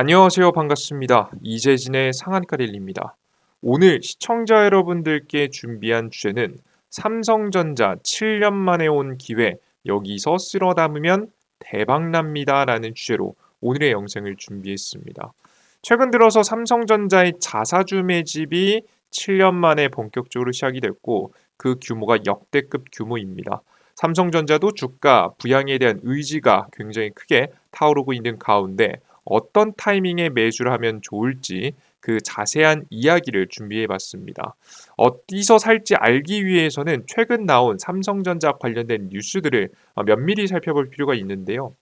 안녕하세요. 반갑습니다. 이재진의 상한가릴입니다. 오늘 시청자 여러분들께 준비한 주제는 삼성전자 7년 만에 온 기회, 여기서 쓸어 담으면 대박납니다. 라는 주제로 오늘의 영상을 준비했습니다. 최근 들어서 삼성전자의 자사주 매집이 7년 만에 본격적으로 시작이 됐고 그 규모가 역대급 규모입니다. 삼성전자도 주가 부양에 대한 의지가 굉장히 크게 타오르고 있는 가운데 어떤 타이밍에 매수를 하면 좋을지 그 자세한 이야기를 준비해 봤습니다. 어디서 살지 알기 위해서는 최근 나온 삼성전자 관련된 뉴스들을 면밀히 살펴볼 필요가 있는데요.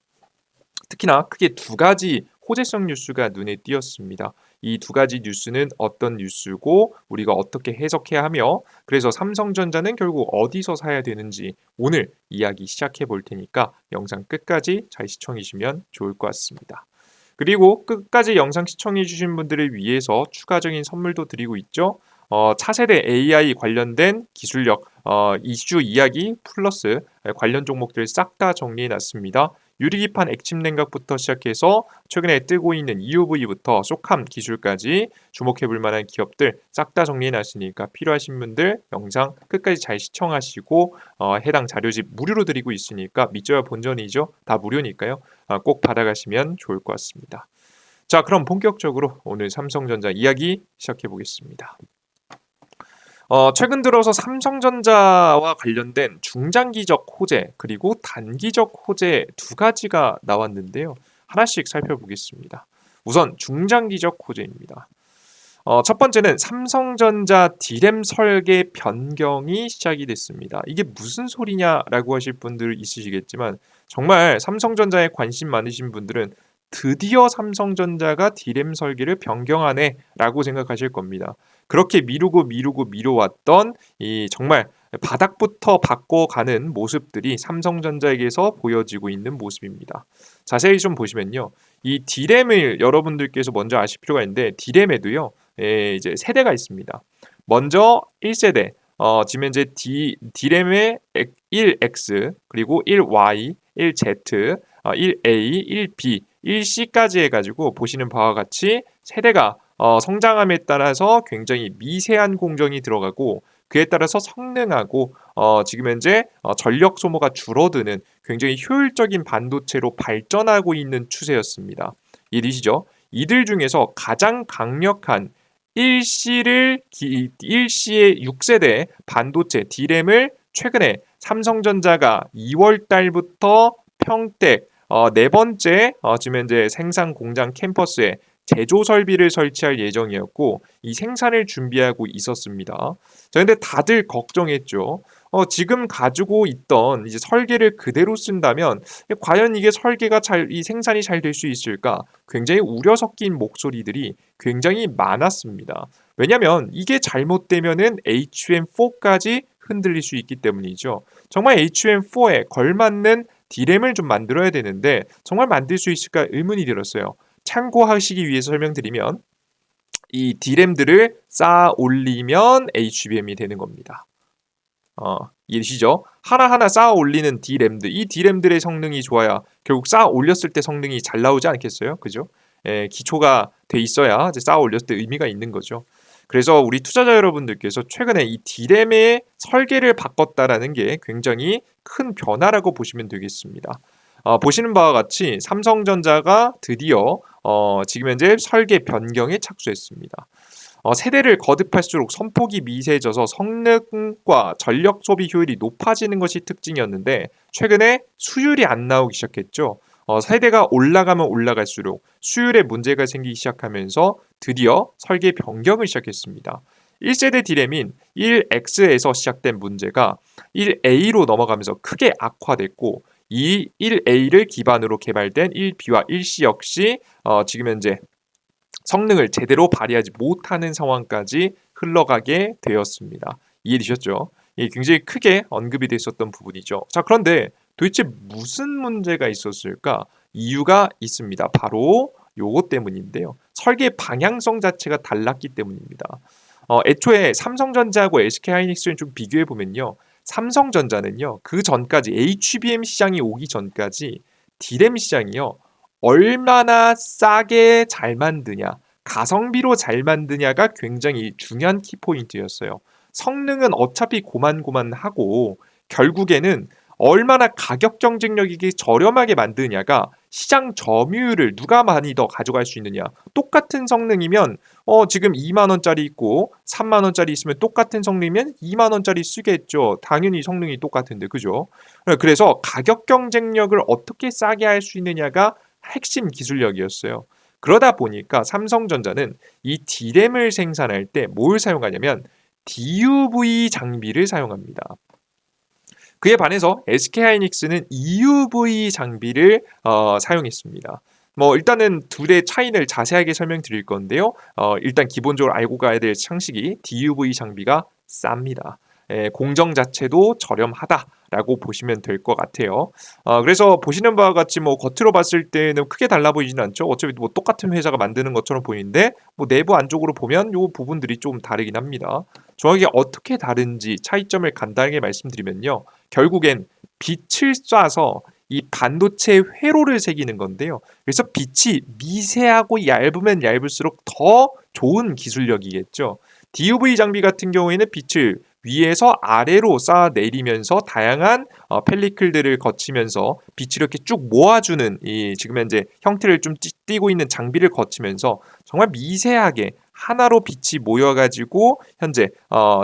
특히나 크게 두 가지 호재성 뉴스가 눈에 띄었습니다. 이 두 가지 뉴스는 어떤 뉴스고 우리가 어떻게 해석해야 하며 그래서 삼성전자는 결국 어디서 사야 되는지 오늘 이야기 시작해 볼 테니까 영상 끝까지 잘 시청해 주시면 좋을 것 같습니다. 그리고 끝까지 영상 시청해 주신 분들을 위해서 추가적인 선물도 드리고 있죠. 차세대 AI 관련된 기술력 이슈 이야기 플러스 관련 종목들 싹 다 정리해 놨습니다. 유리기판 액침 냉각부터 시작해서 최근에 뜨고 있는 EUV부터 쏙함 기술까지 주목해 볼 만한 기업들 싹 다 정리해 놨으니까 필요하신 분들 영상 끝까지 잘 시청하시고 해당 자료집 무료로 드리고 있으니까 밑져야 본전이죠. 다 무료니까요. 꼭 받아가시면 좋을 것 같습니다. 자, 그럼 본격적으로 오늘 삼성전자 이야기 시작해 보겠습니다. 최근 들어서 삼성전자와 관련된 중장기적 호재 그리고 단기적 호재 두 가지가 나왔는데요. 하나씩 살펴보겠습니다. 우선 중장기적 호재입니다. 첫 번째는 삼성전자 D램 설계 변경이 시작이 됐습니다. 이게 무슨 소리냐라고 하실 분들 있으시겠지만 정말 삼성전자에 관심 많으신 분들은 드디어 삼성전자가 D램 설계를 변경하네라고 생각하실 겁니다. 그렇게 미루고 미뤄왔던 이 정말 바닥부터 바꿔가는 모습들이 삼성전자에게서 보여지고 있는 모습입니다. 자세히 좀 보시면요. 이 D램을 여러분들께서 먼저 아실 필요가 있는데 D램에도요. 이제 세대가 있습니다. 먼저 1세대 지금 현재 D램의 1X 그리고 1Y, 1Z, 1A, 1B, 1C까지 해가지고 보시는 바와 같이 세대가 성장함에 따라서 굉장히 미세한 공정이 들어가고 그에 따라서 성능하고 지금 현재 전력 소모가 줄어드는 굉장히 효율적인 반도체로 발전하고 있는 추세였습니다. 이해되시죠? 이들 중에서 가장 강력한 1C의 6세대 반도체 D램을 최근에 삼성전자가 2월 달부터 평택 네 번째 지금 현재 생산 공장 캠퍼스에 제조 설비를 설치할 예정이었고 이 생산을 준비하고 있었습니다. 자, 근데 다들 걱정했죠. 지금 가지고 있던 이제 설계를 그대로 쓴다면 과연 이게 설계가 이 생산이 잘 될 수 있을까? 굉장히 우려 섞인 목소리들이 굉장히 많았습니다. 왜냐하면 이게 잘못되면은 HM4까지 흔들릴 수 있기 때문이죠. 정말 HM4에 걸맞는 D램을 좀 만들어야 되는데 정말 만들 수 있을까 의문이 들었어요. 참고하시기 위해서 설명드리면 이 D램들을 쌓아 올리면 HBM이 되는 겁니다. 이해되시죠? 하나하나 쌓아 올리는 D램들, 이 D램들의 성능이 좋아야 결국 쌓아 올렸을 때 성능이 잘 나오지 않겠어요? 그죠? 기초가 돼 있어야 이제 쌓아 올렸을 때 의미가 있는 거죠. 그래서 우리 투자자 여러분들께서 최근에 이 D램의 설계를 바꿨다라는 게 굉장히 큰 변화라고 보시면 되겠습니다. 보시는 바와 같이 삼성전자가 드디어 지금 현재 설계 변경에 착수했습니다. 세대를 거듭할수록 선폭이 미세해져서 성능과 전력 소비 효율이 높아지는 것이 특징이었는데 최근에 수율이 안 나오기 시작했죠. 세대가 올라가면 올라갈수록 수율에 문제가 생기기 시작하면서 드디어 설계 변경을 시작했습니다. 1세대 D램인 1X에서 시작된 문제가 1A로 넘어가면서 크게 악화됐고 이 1A를 기반으로 개발된 1B와 1C 역시 지금 현재 성능을 제대로 발휘하지 못하는 상황까지 흘러가게 되었습니다. 이해되셨죠? 이 굉장히 크게 언급이 됐었던 부분이죠. 자, 그런데 도대체 무슨 문제가 있었을까? 이유가 있습니다. 바로 요것 때문인데요. 설계 방향성 자체가 달랐기 때문입니다. 애초에 삼성전자하고 SK하이닉스를 좀 비교해 보면요. 삼성전자는요. 그 전까지 HBM 시장이 오기 전까지 D램 시장이요. 얼마나 싸게 잘 만드냐, 가성비로 잘 만드냐가 굉장히 중요한 키포인트였어요. 성능은 어차피 고만고만하고 결국에는 얼마나 가격 경쟁력이게 저렴하게 만드냐가 시장 점유율을 누가 많이 더 가져갈 수 있느냐. 똑같은 성능이면 지금 2만 원짜리 있고 3만 원짜리 있으면 똑같은 성능이면 2만 원짜리 쓰겠죠. 당연히 성능이 똑같은데 그죠? 그래서 가격 경쟁력을 어떻게 싸게 할 수 있느냐가 핵심 기술력이었어요. 그러다 보니까 삼성전자는 이 D램을 생산할 때 뭘 사용하냐면 DUV 장비를 사용합니다. 그에 반해서 SK하이닉스는 EUV 장비를 사용했습니다. 뭐 일단은 둘의 차이를 자세하게 설명드릴 건데요. 일단 기본적으로 알고 가야 될 상식이 DUV 장비가 쌉니다. 공정 자체도 저렴하다라고 보시면 될 것 같아요. 그래서 보시는 바와 같이 뭐 겉으로 봤을 때는 크게 달라 보이지는 않죠. 어차피 뭐 똑같은 회사가 만드는 것처럼 보이는데 뭐 내부 안쪽으로 보면 요 부분들이 좀 다르긴 합니다. 정확히 어떻게 다른지 차이점을 간단하게 말씀드리면요. 결국엔 빛을 쏴서 이 반도체 회로를 새기는 건데요. 그래서 빛이 미세하고 얇으면 얇을수록 더 좋은 기술력이겠죠. DUV 장비 같은 경우에는 빛을 위에서 아래로 쌓아 내리면서 다양한 펠리클들을 거치면서 빛을 이렇게 쭉 모아주는 이 지금 현재 형태를 좀 띠고 있는 장비를 거치면서 정말 미세하게 하나로 빛이 모여가지고 현재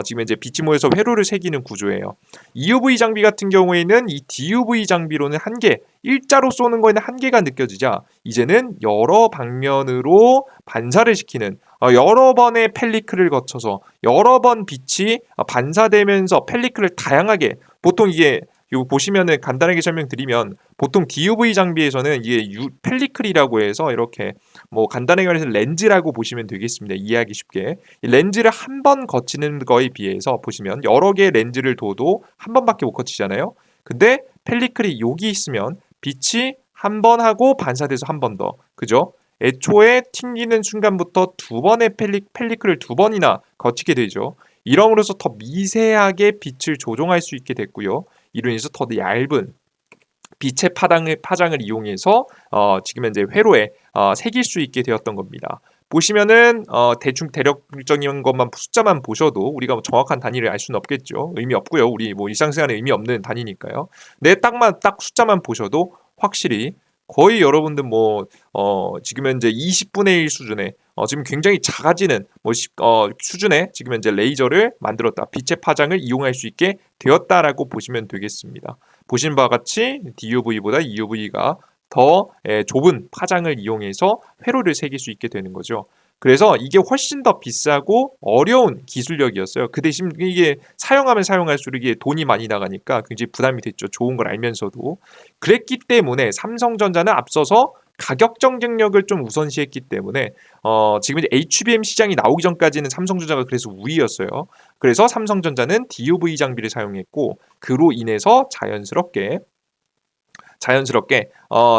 지금 현재 빛이 모여서 회로를 새기는 구조예요. EUV 장비 같은 경우에는 이 DUV 장비로는 한계, 일자로 쏘는 거에는 한계가 느껴지자 이제는 여러 방면으로 반사를 시키는 여러 번의 펠리클을 거쳐서 여러 번 빛이 반사되면서 펠리클을 다양하게 보통 이게 요 보시면은 간단하게 설명드리면 보통 DUV 장비에서는 이게 펠리클이라고 해서 이렇게 뭐 간단하게 말해서 렌즈라고 보시면 되겠습니다. 이해하기 쉽게 이 렌즈를 한 번 거치는 거에 비해서 보시면 여러 개의 렌즈를 둬도 한 번밖에 못 거치잖아요. 근데 펠리클이 여기 있으면 빛이 한 번 하고 반사돼서 한 번 더 그죠? 애초에 튕기는 순간부터 두 번의 펠리클을 두 번이나 거치게 되죠. 이러므로써 더 미세하게 빛을 조종할 수 있게 됐고요. 이로 인해서 더 얇은 빛의 파장을 이용해서 지금 현재 회로에 새길 수 있게 되었던 겁니다. 보시면은 대충 대략적인 것만 숫자만 보셔도 우리가 뭐 정확한 단위를 알 수는 없겠죠. 의미 없고요. 우리 뭐 일상생활에 의미 없는 단위니까요. 내 딱 숫자만 보셔도 확실히 거의 여러분들 뭐 지금 현재 20분의 1 수준의 지금 굉장히 작아지는 뭐 수준의 지금 현재 레이저를 만들었다. 빛의 파장을 이용할 수 있게 되었다라고 보시면 되겠습니다. 보신 바와 같이 DUV보다 EUV가 더 좁은 파장을 이용해서 회로를 새길 수 있게 되는 거죠. 그래서 이게 훨씬 더 비싸고 어려운 기술력이었어요. 그 대신 이게 사용하면 사용할수록 이게 돈이 많이 나가니까 굉장히 부담이 됐죠. 좋은 걸 알면서도. 그랬기 때문에 삼성전자는 앞서서 가격 경쟁력을 좀 우선시했기 때문에 지금 이제 HBM 시장이 나오기 전까지는 삼성전자가 그래서 우위였어요. 그래서 삼성전자는 DUV 장비를 사용했고 그로 인해서 자연스럽게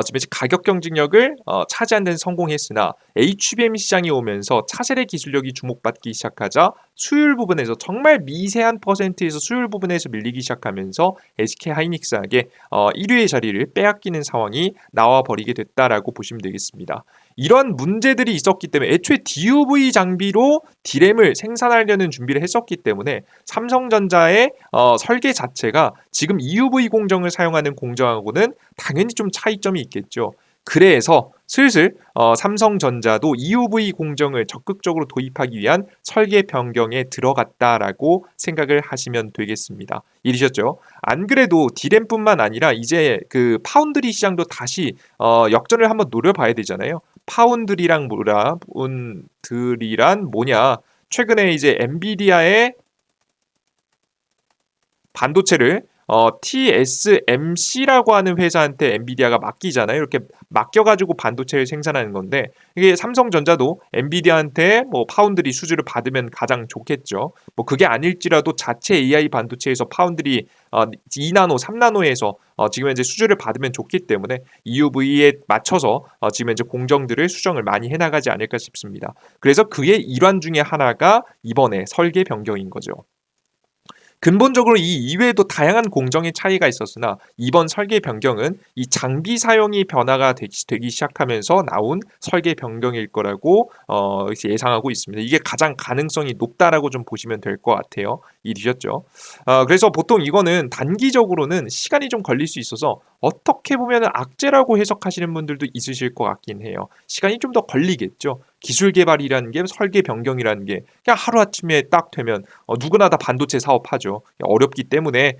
지금 이제 가격 경쟁력을 차지하는 데는 성공했으나 HBM 시장이 오면서 차세대 기술력이 주목받기 시작하자 수율 부분에서 정말 미세한 퍼센트에서 수율 부분에서 밀리기 시작하면서 SK하이닉스에게 1위의 자리를 빼앗기는 상황이 나와버리게 됐다라고 보시면 되겠습니다. 이런 문제들이 있었기 때문에 애초에 DUV 장비로 D램을 생산하려는 준비를 했었기 때문에 삼성전자의 설계 자체가 지금 EUV 공정을 사용하는 공정하고는 당연히 좀 차이점이 있겠죠. 그래서 슬슬 삼성전자도 EUV 공정을 적극적으로 도입하기 위한 설계 변경에 들어갔다라고 생각을 하시면 되겠습니다. 이해되셨죠? 안 그래도 D램뿐만 아니라 이제 그 파운드리 시장도 다시 역전을 한번 노려봐야 되잖아요. 파운드리란 뭐냐? 최근에 이제 엔비디아의 반도체를 TSMC라고 하는 회사한테 엔비디아가 맡기잖아요. 이렇게 맡겨가지고 반도체를 생산하는 건데 이게 삼성전자도 엔비디아한테 뭐 파운드리 수주를 받으면 가장 좋겠죠. 뭐 그게 아닐지라도 자체 AI 반도체에서 파운드리 2나노, 3나노에서 지금 현재 수주를 받으면 좋기 때문에 EUV에 맞춰서 지금 현재 공정들을 수정을 많이 해나가지 않을까 싶습니다. 그래서 그의 일환 중에 하나가 이번에 설계 변경인 거죠. 근본적으로 이 이외에도 다양한 공정의 차이가 있었으나 이번 설계 변경은 이 장비 사용이 변화가 되기 시작하면서 나온 설계 변경일 거라고 예상하고 있습니다. 이게 가장 가능성이 높다라고 좀 보시면 될 것 같아요. 이해되셨죠? 그래서 보통 이거는 단기적으로는 시간이 좀 걸릴 수 있어서 어떻게 보면 악재라고 해석하시는 분들도 있으실 것 같긴 해요. 시간이 좀 더 걸리겠죠. 기술 개발이라는 게 설계 변경이라는 게 그냥 하루아침에 딱 되면 누구나 다 반도체 사업하죠. 어렵기 때문에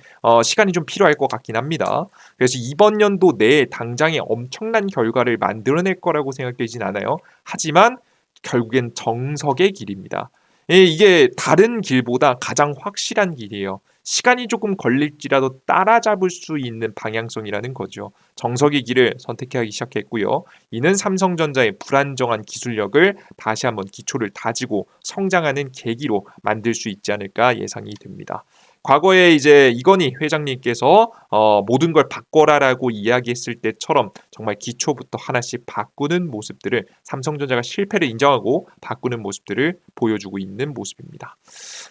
시간이 좀 필요할 것 같긴 합니다. 그래서 이번 연도 내에 당장에 엄청난 결과를 만들어낼 거라고 생각되진 않아요. 하지만 결국엔 정석의 길입니다. 예, 이게 다른 길보다 가장 확실한 길이에요. 시간이 조금 걸릴지라도 따라잡을 수 있는 방향성이라는 거죠. 정석의 길을 선택하기 시작했고요. 이는 삼성전자의 불안정한 기술력을 다시 한번 기초를 다지고 성장하는 계기로 만들 수 있지 않을까 예상이 됩니다. 과거에 이제 이건희 회장님께서 모든 걸 바꿔라라고 이야기했을 때처럼 정말 기초부터 하나씩 바꾸는 모습들을 삼성전자가 실패를 인정하고 바꾸는 모습들을 보여주고 있는 모습입니다.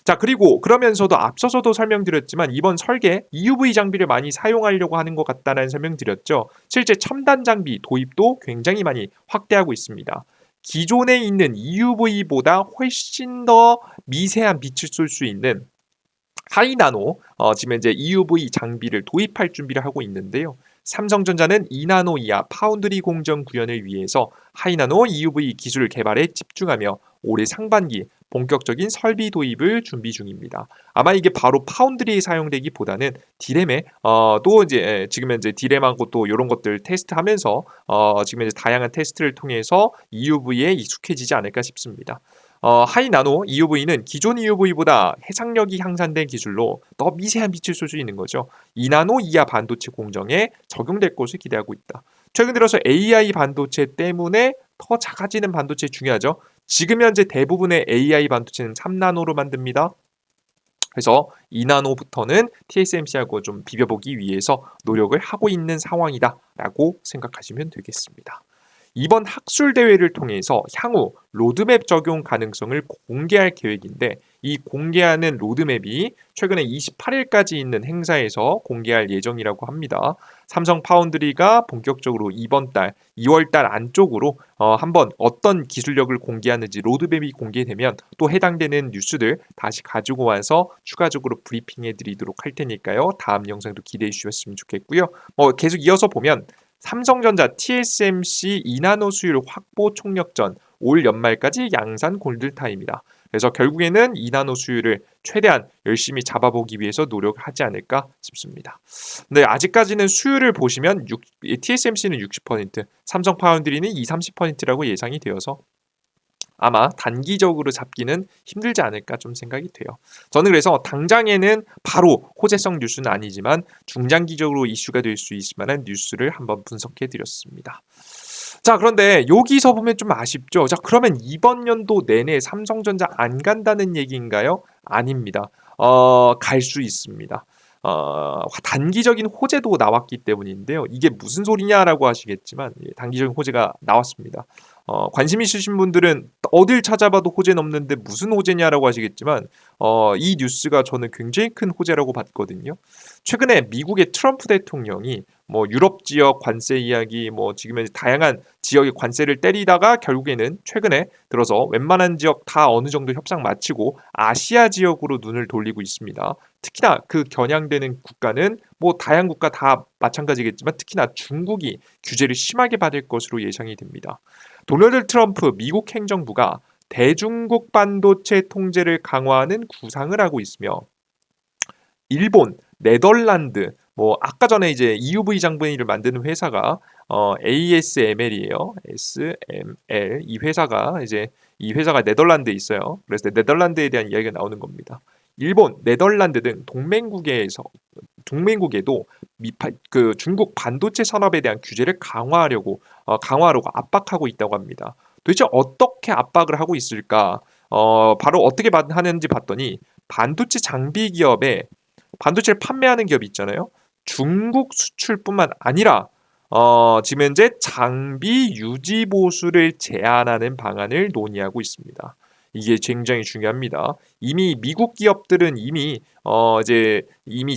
자, 그리고 그러면서도 앞서서도 설명드렸지만 이번 설계 EUV 장비를 많이 사용하려고 하는 것 같다는 설명드렸죠. 실제 첨단 장비 도입도 굉장히 많이 확대하고 있습니다. 기존에 있는 EUV보다 훨씬 더 미세한 빛을 쏠 수 있는 하이나노 지금 이제 EUV 장비를 도입할 준비를 하고 있는데요. 삼성전자는 2나노 이하 파운드리 공정 구현을 위해서 하이나노 EUV 기술 개발에 집중하며 올해 상반기 본격적인 설비 도입을 준비 중입니다. 아마 이게 바로 파운드리에 사용되기보다는 디램에 또 이제 지금 현재 디램하고 또 이런 것들 테스트하면서 지금 이제 다양한 테스트를 통해서 EUV에 익숙해지지 않을까 싶습니다. 하이나노 EUV는 기존 EUV보다 해상력이 향상된 기술로 더 미세한 빛을 쏠 수 있는 거죠. 2나노 이하 반도체 공정에 적용될 것을 기대하고 있다. 최근 들어서 AI 반도체 때문에 더 작아지는 반도체 중요하죠. 지금 현재 대부분의 AI 반도체는 3나노로 만듭니다. 그래서 2나노부터는 TSMC하고 좀 비벼보기 위해서 노력을 하고 있는 상황이다라고 생각하시면 되겠습니다. 이번 학술 대회를 통해서 향후 로드맵 적용 가능성을 공개할 계획인데 이 공개하는 로드맵이 최근에 28일까지 있는 행사에서 공개할 예정이라고 합니다. 삼성 파운드리가 본격적으로 이번 달 2월 달 안쪽으로 한번 어떤 기술력을 공개하는지 로드맵이 공개되면 또 해당되는 뉴스들 다시 가지고 와서 추가적으로 브리핑해 드리도록 할 테니까요. 다음 영상도 기대해 주셨으면 좋겠고요. 계속 이어서 보면 삼성전자 TSMC 2나노 수율 확보 총력전 올 연말까지 양산 골든타임이다. 그래서 결국에는 2나노 수율을 최대한 열심히 잡아보기 위해서 노력하지 않을까 싶습니다. 근데 아직까지는 수율을 보시면 TSMC는 60%, 삼성 파운드리는 20-30%라고 예상이 되어서 아마 단기적으로 잡기는 힘들지 않을까 좀 생각이 돼요. 저는 그래서 당장에는 바로 호재성 뉴스는 아니지만 중장기적으로 이슈가 될 수 있을 만한 뉴스를 한번 분석해 드렸습니다. 자, 그런데 여기서 보면 좀 아쉽죠. 자, 그러면 이번 연도 내내 삼성전자 안 간다는 얘기인가요? 아닙니다. 갈 수 있습니다. 단기적인 호재도 나왔기 때문인데요. 이게 무슨 소리냐라고 하시겠지만 단기적인 호재가 나왔습니다. 관심 있으신 분들은 어딜 찾아봐도 호재는 없는데 무슨 호재냐라고 하시겠지만 이 뉴스가 저는 굉장히 큰 호재라고 봤거든요. 최근에 미국의 트럼프 대통령이 뭐 유럽 지역 관세 이야기, 뭐 지금은 다양한 지역의 관세를 때리다가 결국에는 최근에 들어서 웬만한 지역 다 어느 정도 협상 마치고 아시아 지역으로 눈을 돌리고 있습니다. 특히나 그 겨냥되는 국가는 뭐 다양한 국가 다 마찬가지겠지만 특히나 중국이 규제를 심하게 받을 것으로 예상이 됩니다. 도널드 트럼프 미국 행정부가 대중국 반도체 통제를 강화하는 구상을 하고 있으며 일본, 네덜란드, 뭐 아까 전에 이제 EUV 장비를 만드는 회사가 ASML이에요. SML 이 회사가 네덜란드에 있어요. 그래서 네덜란드에 대한 이야기가 나오는 겁니다. 일본, 네덜란드 등 동맹국에도 그 중국 반도체 산업에 대한 규제를 강화하려고 압박하고 있다고 합니다. 도대체 어떻게 압박을 하고 있을까? 바로 어떻게 하는지 봤더니 반도체 장비 기업에 반도체를 판매하는 기업이 있잖아요. 중국 수출뿐만 아니라 지금 현재 장비 유지 보수를 제한하는 방안을 논의하고 있습니다. 이게 굉장히 중요합니다. 이미 미국 기업들은 이미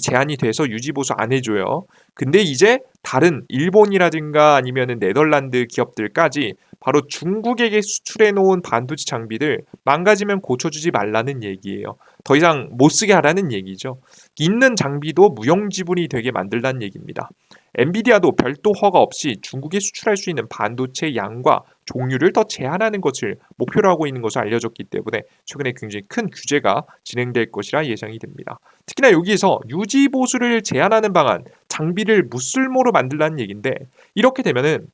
제한이 돼서 유지 보수 안 해줘요. 근데 이제 다른 일본이라든가 아니면은 네덜란드 기업들까지 바로 중국에게 수출해 놓은 반도체 장비들 망가지면 고쳐주지 말라는 얘기예요. 더 이상 못 쓰게 하라는 얘기죠. 있는 장비도 무용 지분이 되게 만들라는 얘기입니다. 엔비디아도 별도 허가 없이 중국에 수출할 수 있는 반도체 양과 종류를 더 제한하는 것을 목표로 하고 있는 것으로 알려졌기 때문에 최근에 굉장히 큰 규제가 진행될 것이라 예상이 됩니다. 특히나 여기에서 유지 보수를 제한하는 방안, 장비를 무쓸모로 만들라는 얘기인데 이렇게 되면은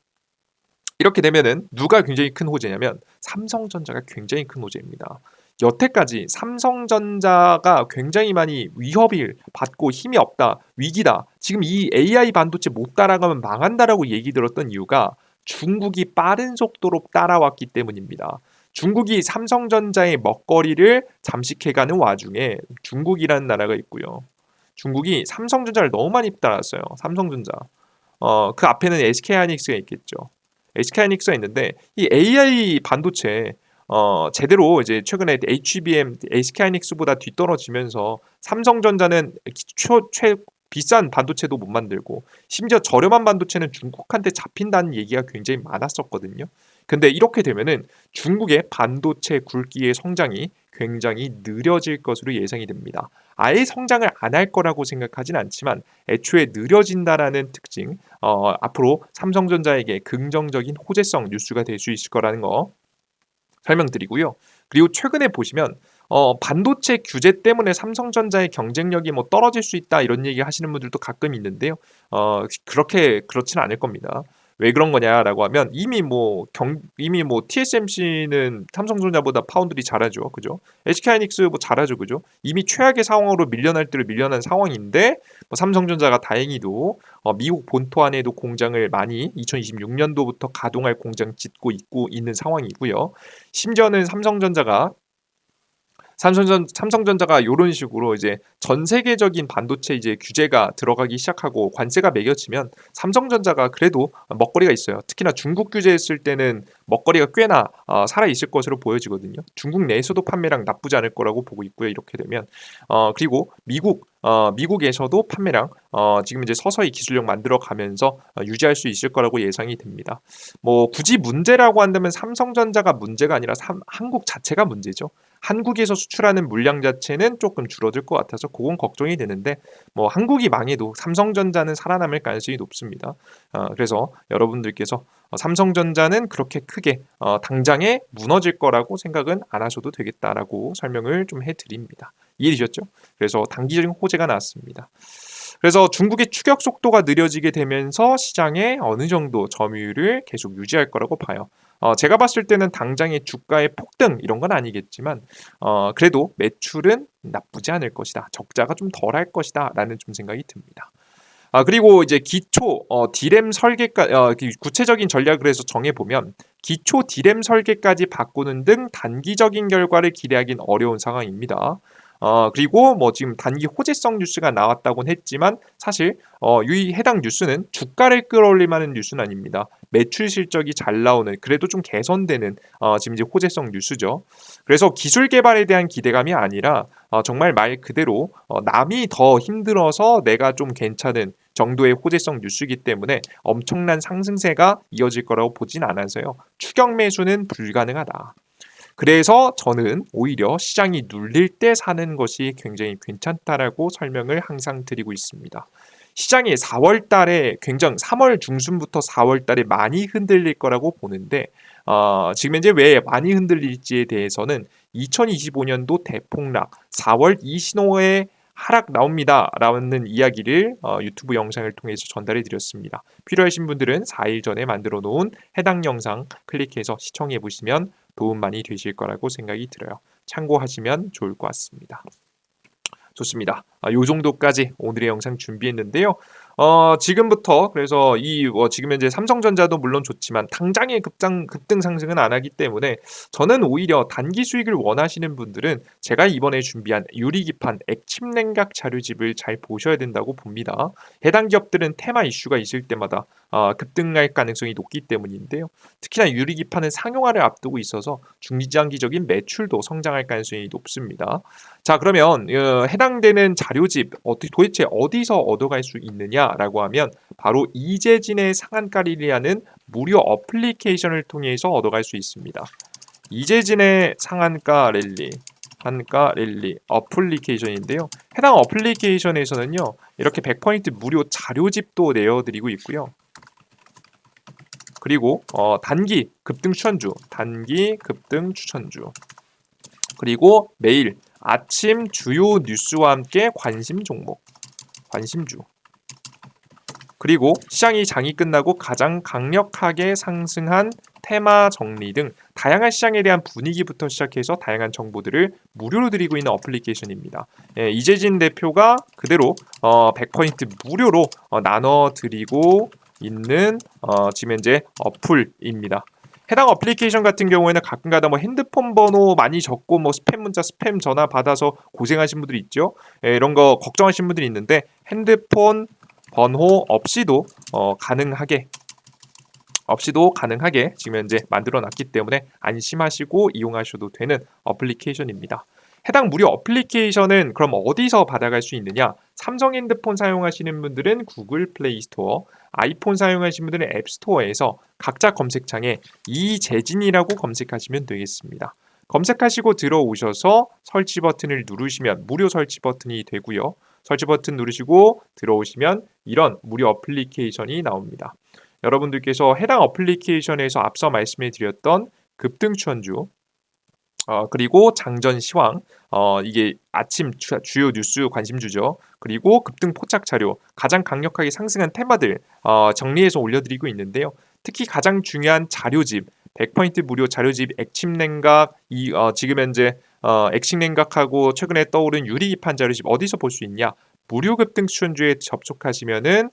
누가 굉장히 큰 호재냐면 삼성전자가 굉장히 큰 호재입니다. 여태까지 삼성전자가 굉장히 많이 위협을 받고 힘이 없다, 위기다. 지금 이 AI 반도체 못 따라가면 망한다라고 얘기 들었던 이유가 중국이 빠른 속도로 따라왔기 때문입니다. 중국이 삼성전자의 먹거리를 잠식해가는 와중에 중국이라는 나라가 있고요. 중국이 삼성전자를 너무 많이 따라왔어요. 삼성전자. 그 앞에는 SK하이닉스가 있겠죠. SK하이닉스가 있는데 이 AI 반도체 제대로 이제 최근에 HBM SK하이닉스보다 뒤떨어지면서 삼성전자는 최 비싼 반도체도 못 만들고 심지어 저렴한 반도체는 중국한테 잡힌다는 얘기가 굉장히 많았었거든요. 근데 이렇게 되면은 중국의 반도체 굵기의 성장이 굉장히 느려질 것으로 예상이 됩니다. 아예 성장을 안 할 거라고 생각하진 않지만 애초에 느려진다라는 특징, 앞으로 삼성전자에게 긍정적인 호재성 뉴스가 될 수 있을 거라는 거 설명드리고요. 그리고 최근에 보시면 반도체 규제 때문에 삼성전자의 경쟁력이 뭐 떨어질 수 있다 이런 얘기 하시는 분들도 가끔 있는데요. 그렇지는 않을 겁니다. 왜 그런 거냐라고 하면 이미 뭐 TSMC는 삼성전자보다 파운드리 잘하죠, 그죠? SK하이닉스 뭐 잘하죠, 그죠? 이미 최악의 상황으로 밀려날 대로 밀려난 상황인데 뭐 삼성전자가 다행히도 미국 본토 안에도 공장을 많이 2026년도부터 가동할 공장 짓고 있고 있는 상황이고요. 심지어는 삼성전자가 이런 식으로 이제 전 세계적인 반도체 이제 규제가 들어가기 시작하고 관세가 매겨지면 삼성전자가 그래도 먹거리가 있어요. 특히나 중국 규제했을 때는 먹거리가 꽤나 살아 있을 것으로 보여지거든요. 중국 내에서도 판매량 나쁘지 않을 거라고 보고 있고요. 이렇게 되면 그리고 미국에서도 판매량 지금 이제 서서히 기술력 만들어 가면서 유지할 수 있을 거라고 예상이 됩니다. 뭐 굳이 문제라고 한다면 삼성전자가 문제가 아니라 한국 자체가 문제죠. 한국에서 수출하는 물량 자체는 조금 줄어들 것 같아서 그건 걱정이 되는데 뭐 한국이 망해도 삼성전자는 살아남을 가능성이 높습니다. 그래서 여러분들께서 삼성전자는 그렇게 크게 당장에 무너질 거라고 생각은 안 하셔도 되겠다라고 설명을 좀 해드립니다. 이해되셨죠? 그래서 단기적인 호재가 나왔습니다. 그래서 중국의 추격 속도가 느려지게 되면서 시장에 어느 정도 점유율을 계속 유지할 거라고 봐요. 제가 봤을 때는 당장의 주가의 폭등 이런 건 아니겠지만 그래도 매출은 나쁘지 않을 것이다. 적자가 좀 덜 할 것이다 라는 좀 생각이 듭니다. 그리고 이제 기초 디램 설계까 구체적인 전략을 해서 정해 보면 기초 디램 설계까지 바꾸는 등 단기적인 결과를 기대하기는 어려운 상황입니다. 그리고 뭐 지금 단기 호재성 뉴스가 나왔다고는 했지만 사실 이 해당 뉴스는 주가를 끌어올릴 만한 뉴스는 아닙니다. 매출 실적이 잘 나오는 그래도 좀 개선되는 지금 이제 호재성 뉴스죠. 그래서 기술 개발에 대한 기대감이 아니라 정말 말 그대로 남이 더 힘들어서 내가 좀 괜찮은 정도의 호재성 뉴스이기 때문에 엄청난 상승세가 이어질 거라고 보진 않아서요. 추격 매수는 불가능하다. 그래서 저는 오히려 시장이 눌릴 때 사는 것이 굉장히 괜찮다라고 설명을 항상 드리고 있습니다. 시장이 4월 달에 굉장히 3월 중순부터 4월 달에 많이 흔들릴 거라고 보는데 지금 현재 왜 많이 흔들릴지에 대해서는 2025년도 대폭락 4월 이 신호에 하락 나옵니다 라는 이야기를 유튜브 영상을 통해서 전달해 드렸습니다. 필요하신 분들은 4일 전에 만들어 놓은 해당 영상 클릭해서 시청해 보시면 도움 많이 되실 거라고 생각이 들어요. 참고하시면 좋을 것 같습니다. 좋습니다. 요 정도까지 오늘의 영상 준비했는데요. 지금부터 그래서 지금 현재 삼성전자도 물론 좋지만 당장의 급등 상승은 안 하기 때문에 저는 오히려 단기 수익을 원하시는 분들은 제가 이번에 준비한 유리기판 액침 냉각 자료집을 잘 보셔야 된다고 봅니다. 해당 기업들은 테마 이슈가 있을 때마다 급등할 가능성이 높기 때문인데요. 특히나 유리기판은 상용화를 앞두고 있어서 중장기적인 매출도 성장할 가능성이 높습니다. 자, 그러면 해당되는 자료집 도대체 어디서 얻어갈 수 있느냐라고 하면 바로 이재진의 상한가리라는 무료 어플리케이션을 통해서 얻어갈 수 있습니다. 이재진의 상한가 랠리, 한가 랠리 어플리케이션인데요. 해당 어플리케이션에서는요, 이렇게 100포인트 무료 자료집도 내어드리고 있고요. 그리고 단기 급등 추천주, 그리고 매일 아침 주요 뉴스와 함께 관심주, 그리고 시장이 장이 끝나고 가장 강력하게 상승한 테마 정리 등 다양한 시장에 대한 분위기부터 시작해서 다양한 정보들을 무료로 드리고 있는 어플리케이션입니다. 이재진 대표가 그대로 100포인트 무료로 나눠드리고 있는 지금 현재 어플입니다. 해당 어플리케이션 같은 경우에는 가끔가다 핸드폰 번호 많이 적고 스팸 문자, 스팸 전화 받아서 고생하신 분들이 있죠. 이런 거 걱정하시는 분들이 있는데 핸드폰 번호 없이도 가능하게 지금 현재 만들어 놨기 때문에 안심하시고 이용하셔도 되는 어플리케이션입니다. 해당 무료 어플리케이션은 그럼 어디서 받아갈 수 있느냐? 삼성 핸드폰 사용하시는 분들은 구글 플레이 스토어, 아이폰 사용하시는 분들은 앱 스토어에서 각자 검색창에 이재진이라고 검색하시면 되겠습니다. 검색하시고 들어오셔서 설치 버튼을 누르시면 무료 설치 버튼이 되고요. 설치 버튼 누르시고 들어오시면 이런 무료 어플리케이션이 나옵니다. 여러분들께서 해당 어플리케이션에서 앞서 말씀해 드렸던 급등 추천주, 그리고 장전 시황, 이게 아침 주요 뉴스 관심주죠. 그리고 급등 포착 자료, 가장 강력하게 상승한 테마들 정리해서 올려드리고 있는데요. 특히 가장 중요한 자료집, 100포인트 무료 자료집 액침냉각, 지금 현재 액침냉각하고 최근에 떠오른 유리기판 자료집 어디서 볼 수 있냐? 무료 급등 추천주에 접속하시면은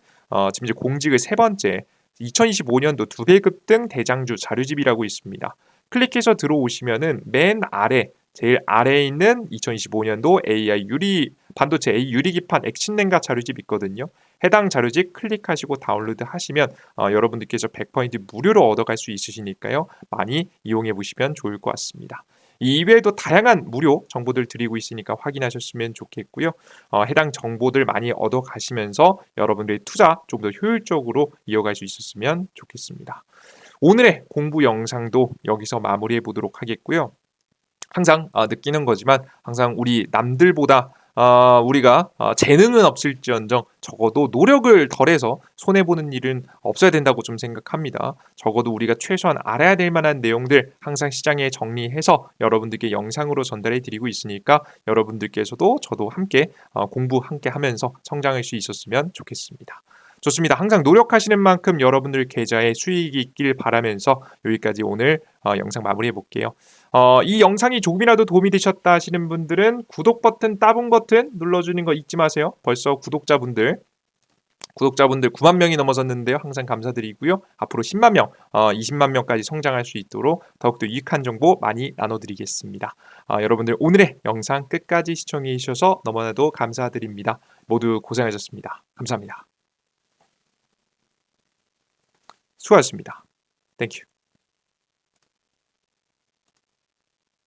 지금 이제 공직을 세 번째 2025년도 2배 급등 대장주 자료집이라고 있습니다. 클릭해서 들어오시면은 맨 아래 제일 아래에 있는 2025년도 반도체 AI 유리기판 액침냉각 자료집 있거든요. 해당 자료집 클릭하시고 다운로드 하시면 여러분들께서 100포인트 무료로 얻어갈 수 있으시니까요. 많이 이용해 보시면 좋을 것 같습니다. 이외에도 다양한 무료 정보들 드리고 있으니까 확인하셨으면 좋겠고요. 해당 정보들 많이 얻어가시면서 여러분들의 투자 좀 더 효율적으로 이어갈 수 있었으면 좋겠습니다. 오늘의 공부 영상도 여기서 마무리해 보도록 하겠고요. 항상 느끼는 거지만 항상 우리 남들보다 우리가 재능은 없을지언정 적어도 노력을 덜해서 손해보는 일은 없어야 된다고 좀 생각합니다. 적어도 우리가 최소한 알아야 될 만한 내용들 항상 시장에 정리해서 여러분들께 영상으로 전달해 드리고 있으니까 여러분들께서도 저도 함께 공부 함께 하면서 성장할 수 있었으면 좋겠습니다. 좋습니다. 항상 노력하시는 만큼 여러분들 계좌에 수익이 있길 바라면서 여기까지 오늘 영상 마무리해 볼게요. 이 영상이 조금이라도 도움이 되셨다 하시는 분들은 구독 버튼, 따봉 버튼 눌러주는 거 잊지 마세요. 벌써 구독자분들 9만 명이 넘어섰는데요. 항상 감사드리고요. 앞으로 10만 명, 20만 명까지 성장할 수 있도록 더욱더 유익한 정보 많이 나눠드리겠습니다. 여러분들 오늘의 영상 끝까지 시청해 주셔서 너무나도 감사드립니다. 모두 고생하셨습니다. 감사합니다. 수고하셨습니다. 땡큐.